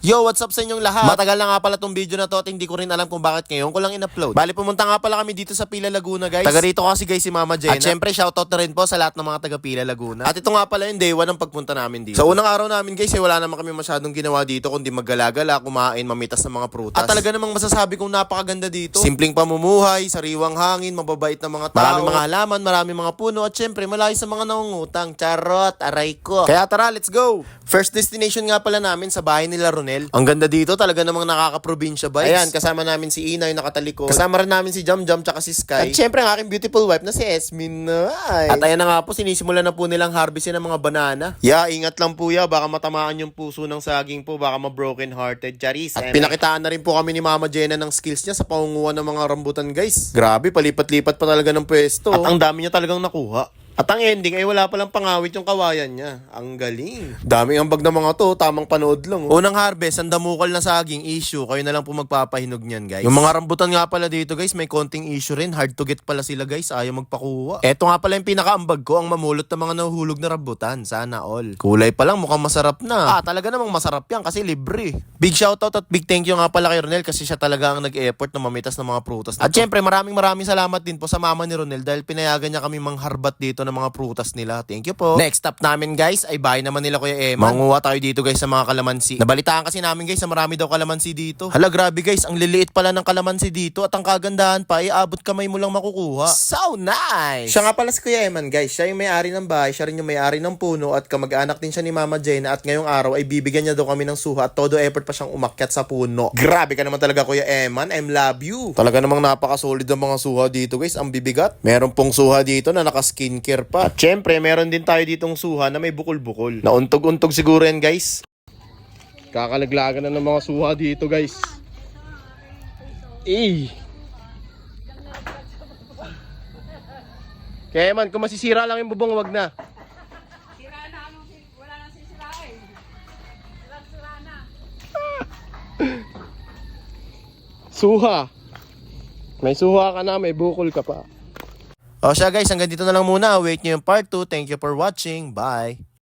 Yo, what's up sa inyong lahat? Matagal na nga pala tong video na to at hindi ko rin alam kung bakit ngayon ko lang in-upload. Bali, pumunta nga pala kami dito sa Pila Laguna, guys. Taga rito kasi guys si Mama Jenna. At syempre, shoutout na rin po sa lahat ng mga taga Pila Laguna. At ito nga pala yung day 1 ng pagpunta namin dito. Sa unang araw namin guys, wala naman kami masyadong ginawa dito kundi maggala-gala, kumain, mamitas ng mga prutas. At talaga namang masasabi kong napakaganda dito. Simpleng pamumuhay, sariwang hangin, mababait na mga tao. Maraming mga halaman, maraming mga puno at syempre malayo sa mga nangungutang. Charot, aray ko. Kaya tara, let's go! First destination nga pala namin sa bahay nila Ronel. Ang ganda dito, talaga namang nakaka-probinsya vibes. Ayan, kasama namin si Inay nakatalikod. Kasama rin namin si Jam Jam tsaka si Sky. At syempre ang aking beautiful wife na si Esminay. At ayan na nga po, sinisimulan na po nilang harvestin ng mga banana. Yeah, ingat lang po ya, baka matamaan yung puso ng saging po, baka ma-broken hearted. Charis. At pinakitaan na rin po kami ni Mama Jenna ng skills niya sa pangunguha ng mga rambutan, guys. Grabe, palipat-lipat pa talaga ng pwesto. At ang dami niya talagang nakuha. At ang ending ay wala palang pangawit yung kawayan niya. Ang galing. Daming ambag na mga to, tamang panood lang. Unang harvest, ang damukal na saging issue. Kayo na lang po magpapahinog niyan, guys. Yung mga rambutan nga pala dito, guys, may konting issue rin. Hard to get pala sila, guys. Ayaw magpakuha. Eto nga pala yung pinakaambag ko, ang mamulot ng mga nahuhulog na rambutan. Sana all. Kulay pa lang, mukhang masarap na. Talaga namang masarap yan kasi libre. Big shoutout at big thank you nga pala kay Ronel kasi siya talaga ang nag-effort na mamitas ng mga prutas. At syempre, maraming salamat din po sa mama ni Ronel dahil pinayagan niya kami mangharbat dito ng mga prutas nila. Thank you po. Next stop namin guys ay bahay naman nila Kuya Eman. Manguha tayo dito guys sa mga kalamansi. Nabalitaan kasi namin guys na marami daw kalamansi dito. Hala grabe guys, ang liliit pala ng kalamansi dito at ang kagandahan pa ay abot kamay mo lang makukuha. So nice! Siya nga pala si Kuya Eman guys. Siya yung may-ari ng bahay, siya rin yung may-ari ng puno at kamag-anak din siya ni Mama Jenna at ngayong araw ay bibigyan niya daw kami ng suha at todo effort pa siyang umakyat sa puno. Grabe ka naman talaga Kuya Eman. I love you. Talaga namang napaka-solid ang mga suha dito guys. Ang bibigat. Meron pong suha dito na naka-skincare pa. At syempre, meron din tayo ditong suha na may bukol-bukol. Nauntog-untog siguro yan, guys. Kakalaglagan na ng mga suha dito, guys. Kaya man, kung masisira lang yung bubong, wag na. Sira na, wala nang sisirain. Walang sira na. Suha. May suha ka na, may bukol ka pa. O siya guys, hanggang dito na lang muna. Wait nyo yung part 2. Thank you for watching. Bye!